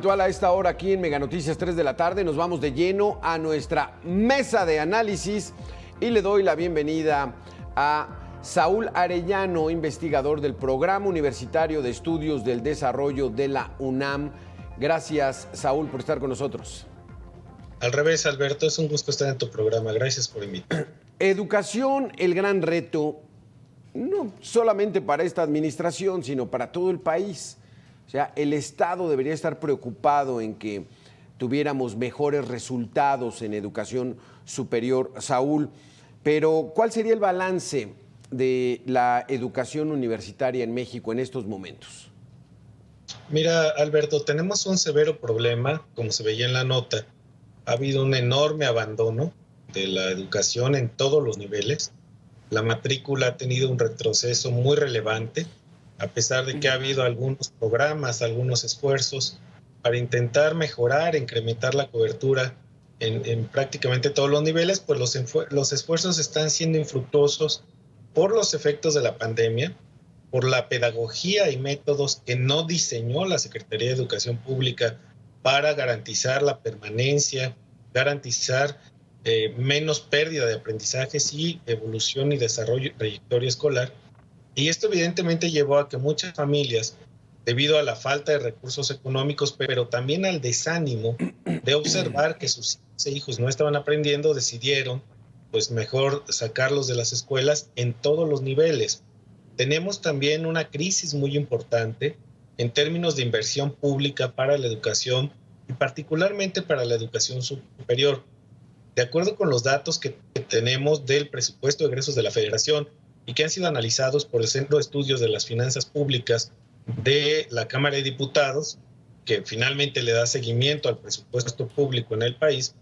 habitual a esta hora aquí en Mega Noticias 3 de la tarde, nos vamos de lleno a nuestra mesa de análisis y le doy la bienvenida a Saúl Arellano, investigador del Programa Universitario de Estudios del Desarrollo de la UNAM. Gracias, Saúl, por estar con nosotros. Al revés, Alberto, es un gusto estar en tu programa. Gracias por invitarme. Educación, el gran reto, no solamente para esta administración, sino para todo el país. O sea, el Estado debería estar preocupado en que tuviéramos mejores resultados en educación superior, Saúl. Pero, ¿cuál sería el balance de la educación universitaria en México en estos momentos? Mira, Alberto, tenemos un severo problema, como se veía en la nota. Ha habido un enorme abandono de la educación en todos los niveles. La matrícula ha tenido un retroceso muy relevante, a pesar de que ha habido algunos programas, algunos esfuerzos para intentar mejorar, incrementar la cobertura en prácticamente todos los niveles, pues los esfuerzos están siendo infructuosos por los efectos de la pandemia, por la pedagogía y métodos que no diseñó la Secretaría de Educación Pública para garantizar la permanencia, garantizar menos pérdida de aprendizajes y evolución y desarrollo y trayectoria escolar. Y esto evidentemente llevó a que muchas familias, debido a la falta de recursos económicos, pero también al desánimo de observar que sus hijos no estaban aprendiendo, decidieron pues mejor sacarlos de las escuelas en todos los niveles. Tenemos también una crisis muy importante en términos de inversión pública para la educación y particularmente para la educación superior. De acuerdo con los datos que tenemos del presupuesto de egresos de la Federación y que han sido analizados por el Centro de Estudios de las Finanzas Públicas de la Cámara de Diputados, que finalmente le da seguimiento al presupuesto público en el país,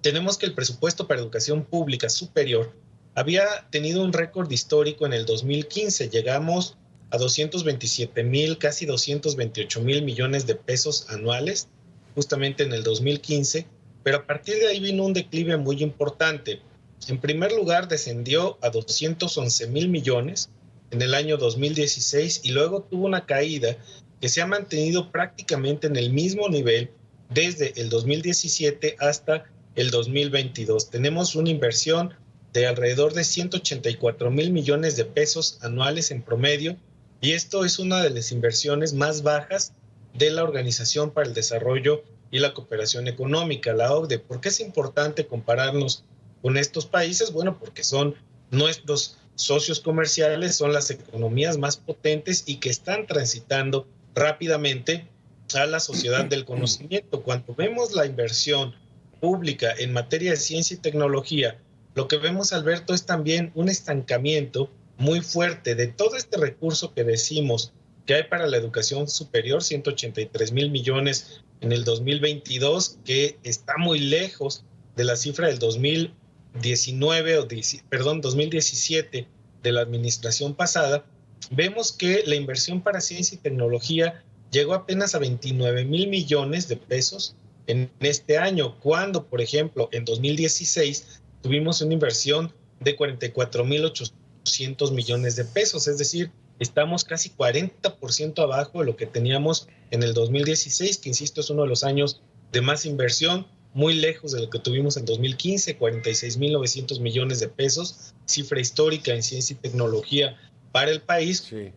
tenemos que el presupuesto para educación pública superior había tenido un récord histórico en el 2015. Llegamos a 227,000, casi 228,000 millones de pesos anuales, justamente en el 2015, pero a partir de ahí vino un declive muy importante. En primer lugar, descendió a 211,000 millones en el año 2016 y luego tuvo una caída que se ha mantenido prácticamente en el mismo nivel desde el 2017 hasta el 2022. Tenemos una inversión de alrededor de 184,000 millones de pesos anuales en promedio, y esto es una de las inversiones más bajas de la Organización para el Desarrollo y la Cooperación Económica, la OCDE. ¿Por qué es importante compararnos con estos países? Bueno, porque son nuestros socios comerciales, son las economías más potentes y que están transitando rápidamente a la sociedad del conocimiento. Cuando vemos la inversión pública en materia de ciencia y tecnología, lo que vemos, Alberto, es también un estancamiento muy fuerte de todo este recurso que decimos que hay para la educación superior, 183,000 millones en el 2022, que está muy lejos de la cifra del 2017 de la administración pasada. Vemos que la inversión para ciencia y tecnología llegó apenas a 29,000 millones de pesos en este año, cuando, por ejemplo, en 2016 tuvimos una inversión de 44,800 millones de pesos, es decir, estamos casi 40% abajo de lo que teníamos en el 2016, que insisto es uno de los años de más inversión, muy lejos de lo que tuvimos en 2015, 46,900 millones de pesos, cifra histórica en ciencia y tecnología para el país. Sí.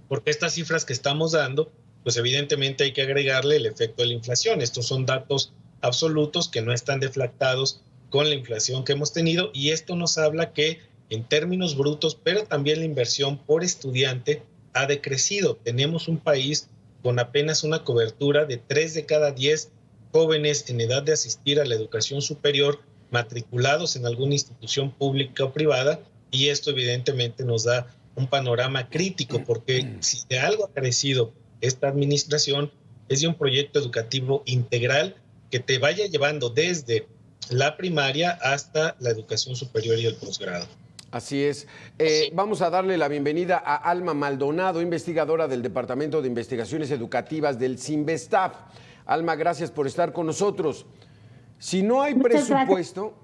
Porque estas cifras que estamos dando, pues evidentemente hay que agregarle el efecto de la inflación. Estos son datos absolutos que no están deflactados con la inflación que hemos tenido, y esto nos habla que en términos brutos, pero también la inversión por estudiante ha decrecido. Tenemos un país con apenas una cobertura de 3 de cada 10 jóvenes en edad de asistir a la educación superior matriculados en alguna institución pública o privada, y esto evidentemente nos da un panorama crítico, porque si de algo ha crecido esta administración es de un proyecto educativo integral que te vaya llevando desde la primaria hasta la educación superior y el posgrado. Así es. Vamos a darle la bienvenida a Alma Maldonado, investigadora del Departamento de Investigaciones Educativas del CINVESTAF. Alma, gracias por estar con nosotros. Si no hay presupuesto,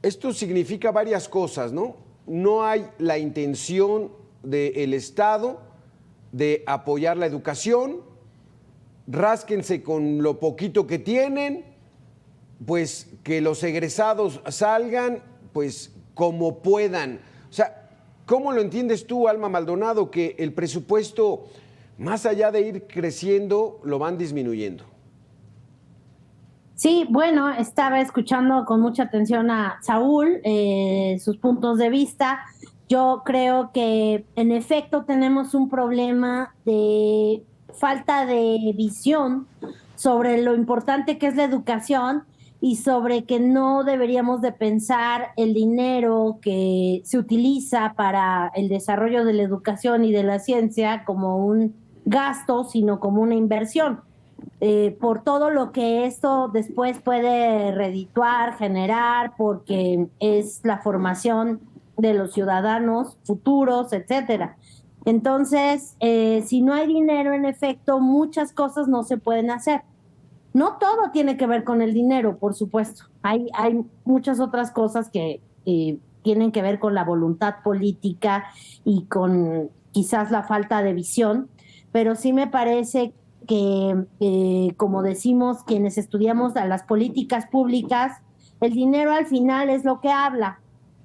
esto significa varias cosas, ¿no? No hay la intención del Estado de apoyar la educación, rásquense con lo poquito que tienen, pues que los egresados salgan, pues como puedan. O sea, ¿cómo lo entiendes tú, Alma Maldonado, que el presupuesto, más allá de ir creciendo, lo van disminuyendo? Sí, bueno, estaba escuchando con mucha atención a Saúl, sus puntos de vista. Yo creo que en efecto tenemos un problema de falta de visión sobre lo importante que es la educación y sobre que no deberíamos de pensar el dinero que se utiliza para el desarrollo de la educación y de la ciencia como un gasto, sino como una inversión, por todo lo que esto después puede redituar, generar, porque es la formación de los ciudadanos futuros, etcétera. Entonces, si no hay dinero, en efecto, muchas cosas no se pueden hacer. No todo tiene que ver con el dinero, por supuesto. Hay muchas otras cosas que tienen que ver con la voluntad política y con quizás la falta de visión, pero sí me parece que, como decimos quienes estudiamos a las políticas públicas, el dinero al final es lo que habla.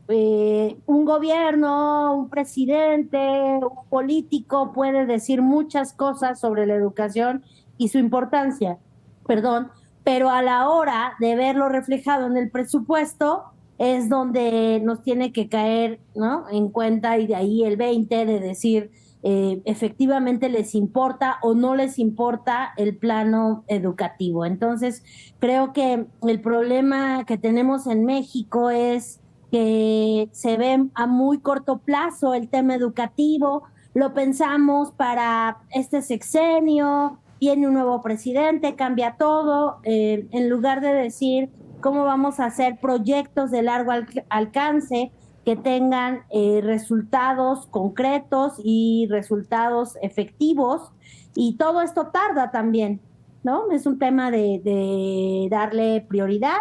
Un gobierno, un presidente, un político puede decir muchas cosas sobre la educación y su importancia, perdón, pero a la hora de verlo reflejado en el presupuesto es donde nos tiene que caer, ¿no?, en cuenta, y de ahí el 20 de decir, efectivamente les importa o no les importa el plano educativo. Entonces, creo que el problema que tenemos en México es que se ve a muy corto plazo el tema educativo, lo pensamos para este sexenio, viene un nuevo presidente, cambia todo, en lugar de decir cómo vamos a hacer proyectos de largo alcance que tengan resultados concretos y resultados efectivos, y todo esto tarda también, ¿no? Es un tema de darle prioridad,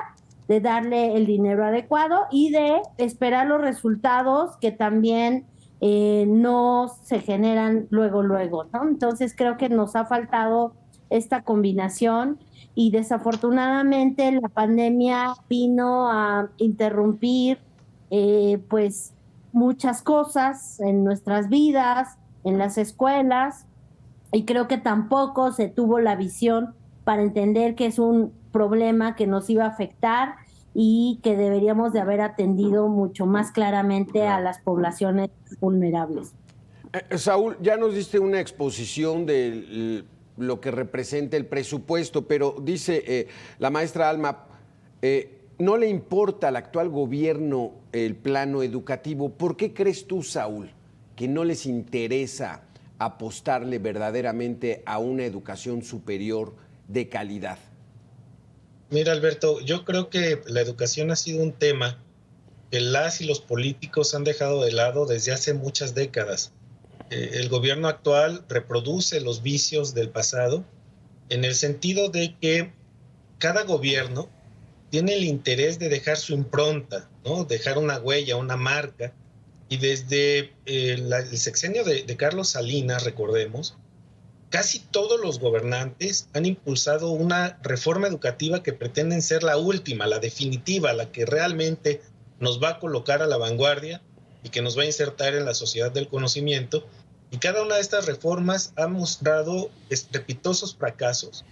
de darle el dinero adecuado y de esperar los resultados que también no se generan luego, ¿no? Entonces creo que nos ha faltado esta combinación y desafortunadamente la pandemia vino a interrumpir pues muchas cosas en nuestras vidas, en las escuelas, y creo que tampoco se tuvo la visión para entender que es un problema que nos iba a afectar y que deberíamos de haber atendido mucho más claramente a las poblaciones vulnerables. Saúl, ya nos diste una exposición de lo que representa el presupuesto, pero dice la maestra Alma, no le importa al actual gobierno el plano educativo. ¿Por qué crees tú, Saúl, que no les interesa apostarle verdaderamente a una educación superior de calidad? Mira, Alberto, yo creo que la educación ha sido un tema que las y los políticos han dejado de lado desde hace muchas décadas. El gobierno actual reproduce los vicios del pasado en el sentido de que cada gobierno tiene el interés de dejar su impronta, ¿no? Dejar una huella, una marca. Y desde el sexenio de Carlos Salinas, recordemos, casi todos los gobernantes han impulsado una reforma educativa que pretenden ser la última, la definitiva, la que realmente nos va a colocar a la vanguardia y que nos va a insertar en la sociedad del conocimiento. Y cada una de estas reformas ha mostrado estrepitosos fracasos.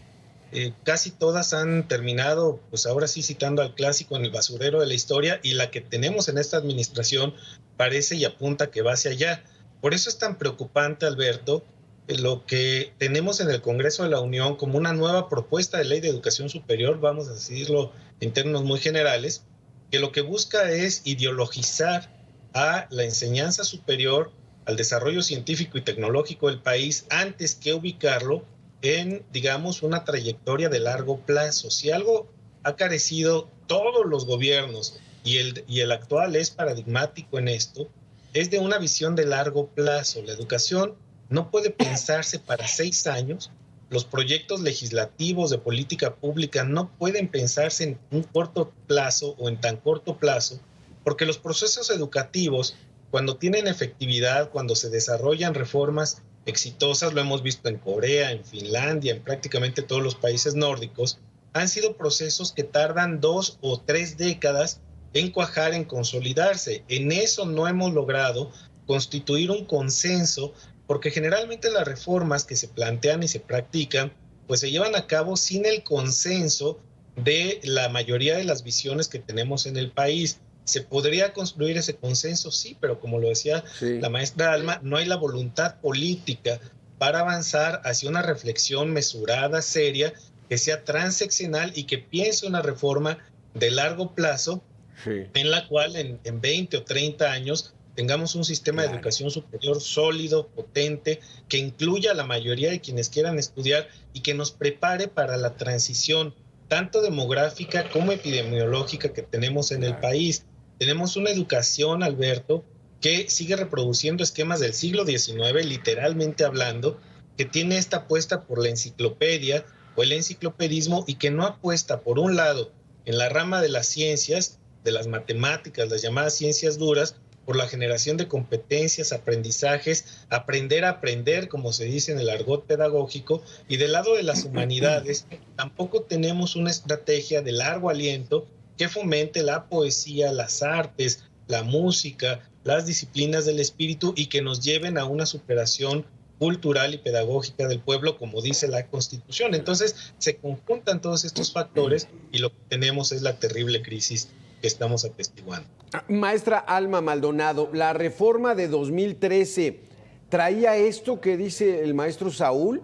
Casi todas han terminado, pues ahora sí citando al clásico, en el basurero de la historia, y la que tenemos en esta administración parece y apunta que va hacia allá. Por eso es tan preocupante, Alberto, lo que tenemos en el Congreso de la Unión como una nueva propuesta de ley de educación superior, vamos a decirlo en términos muy generales, que lo que busca es ideologizar a la enseñanza superior, al desarrollo científico y tecnológico del país, antes que ubicarlo en, digamos, una trayectoria de largo plazo. Si algo ha carecido todos los gobiernos, y el actual es paradigmático en esto, es de una visión de largo plazo. La educación no puede pensarse para 6 años, los proyectos legislativos de política pública no pueden pensarse en un corto plazo o en tan corto plazo, porque los procesos educativos, cuando tienen efectividad, cuando se desarrollan reformas exitosas, lo hemos visto en Corea, en Finlandia, en prácticamente todos los países nórdicos, han sido procesos que tardan 2 o 3 décadas en cuajar, en consolidarse. En eso no hemos logrado constituir un consenso, porque generalmente las reformas que se plantean y se practican, pues se llevan a cabo sin el consenso de la mayoría de las visiones que tenemos en el país. ¿Se podría construir ese consenso? Sí, pero como lo decía la maestra Alma, no hay la voluntad política para avanzar hacia una reflexión mesurada, seria, que sea transeccional y que piense una reforma de largo plazo, en la cual en 20 o 30 años tengamos un sistema de educación superior sólido, potente, que incluya a la mayoría de quienes quieran estudiar y que nos prepare para la transición tanto demográfica como epidemiológica que tenemos en el país. Tenemos una educación, Alberto, que sigue reproduciendo esquemas del siglo XIX, literalmente hablando, que tiene esta apuesta por la enciclopedia o el enciclopedismo y que no apuesta, por un lado, en la rama de las ciencias, de las matemáticas, las llamadas ciencias duras, por la generación de competencias, aprendizajes, aprender a aprender, como se dice en el argot pedagógico, y del lado de las humanidades, tampoco tenemos una estrategia de largo aliento que fomente la poesía, las artes, la música, las disciplinas del espíritu y que nos lleven a una superación cultural y pedagógica del pueblo, como dice la Constitución. Entonces, se conjuntan todos estos factores y lo que tenemos es la terrible crisis que estamos atestiguando. Maestra Alma Maldonado, la reforma de 2013 traía esto que dice el maestro Saúl,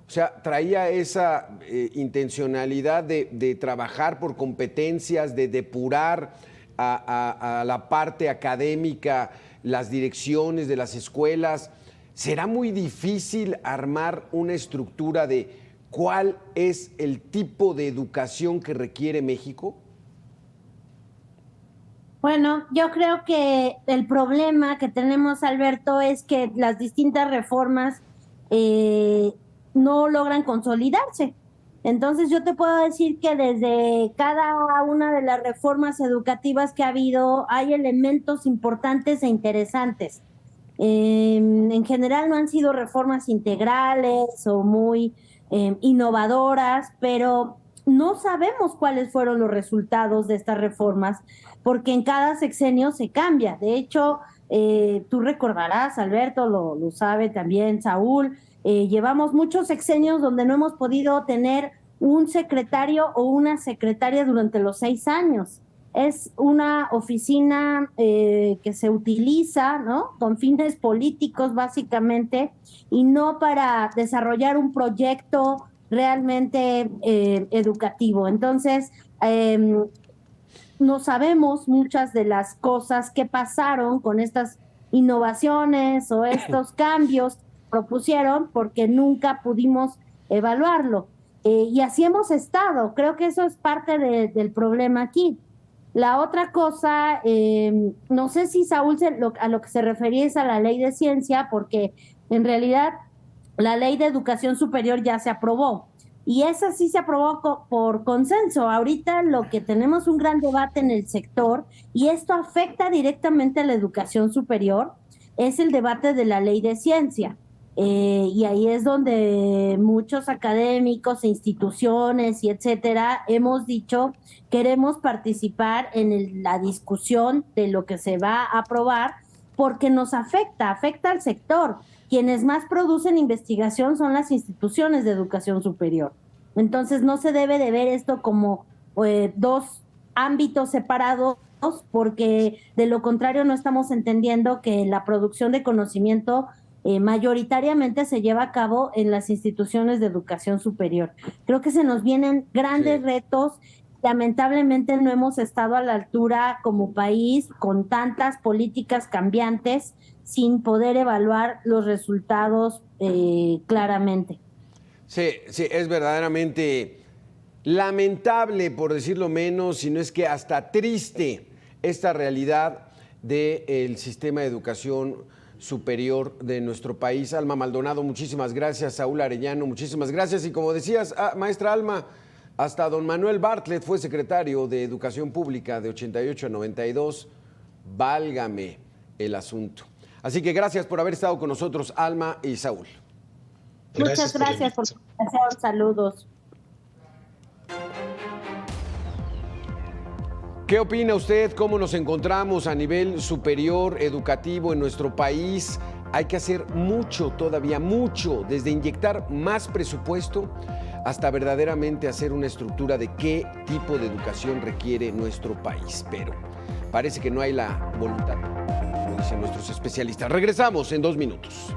o sea, traía esa intencionalidad de trabajar por competencias, de depurar a la parte académica, las direcciones de las escuelas. ¿Será muy difícil armar una estructura de cuál es el tipo de educación que requiere México? Bueno, yo creo que el problema que tenemos, Alberto, es que las distintas reformas no logran consolidarse. Entonces yo te puedo decir que desde cada una de las reformas educativas que ha habido hay elementos importantes e interesantes. En general no han sido reformas integrales o muy innovadoras, pero no sabemos cuáles fueron los resultados de estas reformas, porque en cada sexenio se cambia. De hecho, tú recordarás, Alberto, lo sabe también Saúl, llevamos muchos sexenios donde no hemos podido tener un secretario o una secretaria durante los 6 años. Es una oficina que se utiliza, ¿no?, con fines políticos básicamente, y no para desarrollar un proyecto realmente educativo. Entonces, no sabemos muchas de las cosas que pasaron con estas innovaciones o estos cambios que propusieron porque nunca pudimos evaluarlo. Y así hemos estado. Creo que eso es parte del problema aquí. La otra cosa, no sé si Saúl a lo que se refería es a la ley de ciencia, porque en realidad la ley de educación superior ya se aprobó. Y esa sí se aprobó por consenso. Ahorita lo que tenemos un gran debate en el sector, y esto afecta directamente a la educación superior, es el debate de la ley de ciencia. Y ahí es donde muchos académicos, instituciones y etcétera hemos dicho queremos participar en la discusión de lo que se va a aprobar porque nos afecta al sector. Quienes más producen investigación son las instituciones de educación superior. Entonces no se debe de ver esto como dos ámbitos separados, porque de lo contrario no estamos entendiendo que la producción de conocimiento mayoritariamente se lleva a cabo en las instituciones de educación superior. Creo que se nos vienen grandes retos. Lamentablemente no hemos estado a la altura como país con tantas políticas cambiantes sin poder evaluar los resultados claramente. Sí, es verdaderamente lamentable, por decirlo menos, si no es que hasta triste, esta realidad del sistema de educación superior de nuestro país. Alma Maldonado, muchísimas gracias. Saúl Arellano, muchísimas gracias. Y como decías, maestra Alma, hasta don Manuel Bartlett fue secretario de Educación Pública de 88 a 92. Válgame el asunto. Así que gracias por haber estado con nosotros, Alma y Saúl. Muchas gracias por la invitación. Saludos. ¿Qué opina usted? ¿Cómo nos encontramos a nivel superior educativo en nuestro país? Hay que hacer mucho, todavía mucho, desde inyectar más presupuesto hasta verdaderamente hacer una estructura de qué tipo de educación requiere nuestro país. Pero parece que no hay la voluntad, como dicen nuestros especialistas. Regresamos en 2 minutos.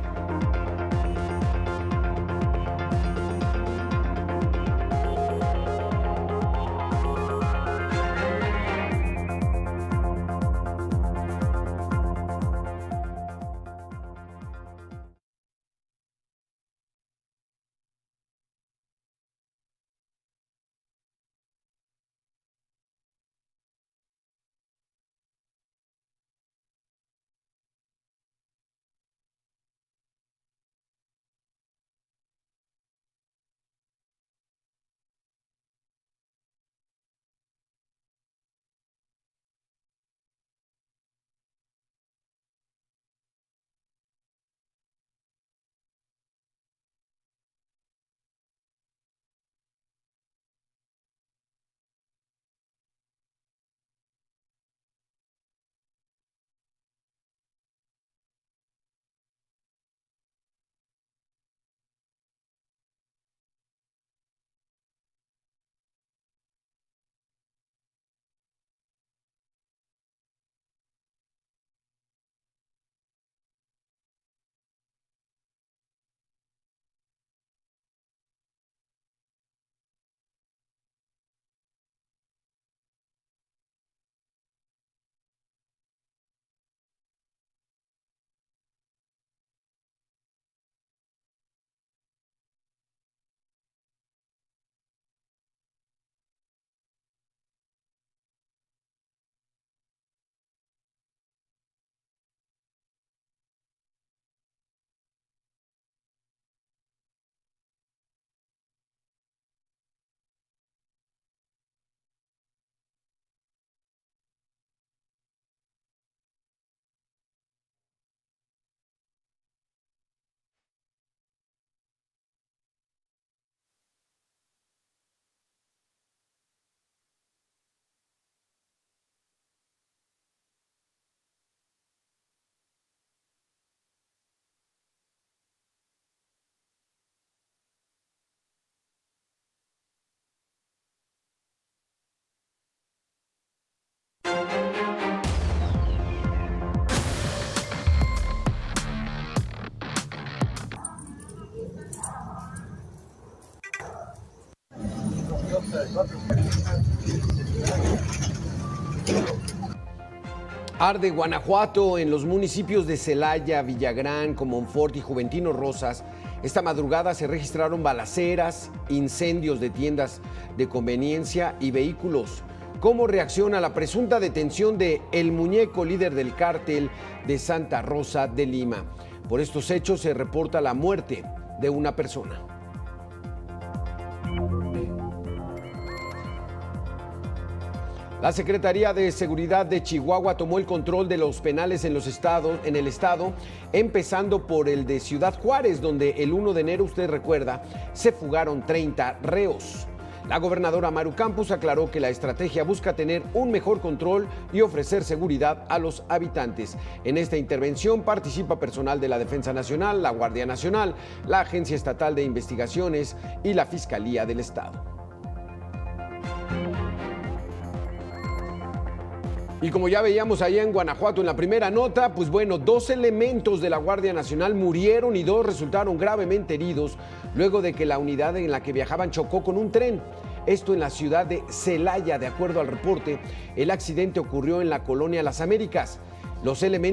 Arde Guanajuato. En los municipios de Celaya, Villagrán, Comonfort y Juventino Rosas, esta madrugada se registraron balaceras, incendios de tiendas de conveniencia y vehículos. ¿Cómo reacciona la presunta detención de El Muñeco, líder del cártel de Santa Rosa de Lima? Por estos hechos se reporta la muerte de una persona. La Secretaría de Seguridad de Chihuahua tomó el control de los penales en el estado, empezando por el de Ciudad Juárez, donde el 1 de enero, usted recuerda, se fugaron 30 reos. La gobernadora Maru Campos aclaró que la estrategia busca tener un mejor control y ofrecer seguridad a los habitantes. En esta intervención participa personal de la Defensa Nacional, la Guardia Nacional, la Agencia Estatal de Investigaciones y la Fiscalía del Estado. Y como ya veíamos allá en Guanajuato en la primera nota, pues bueno, 2 elementos de la Guardia Nacional murieron y 2 resultaron gravemente heridos luego de que la unidad en la que viajaban chocó con un tren. Esto en la ciudad de Celaya. De acuerdo al reporte, el accidente ocurrió en la colonia Las Américas. Los elementos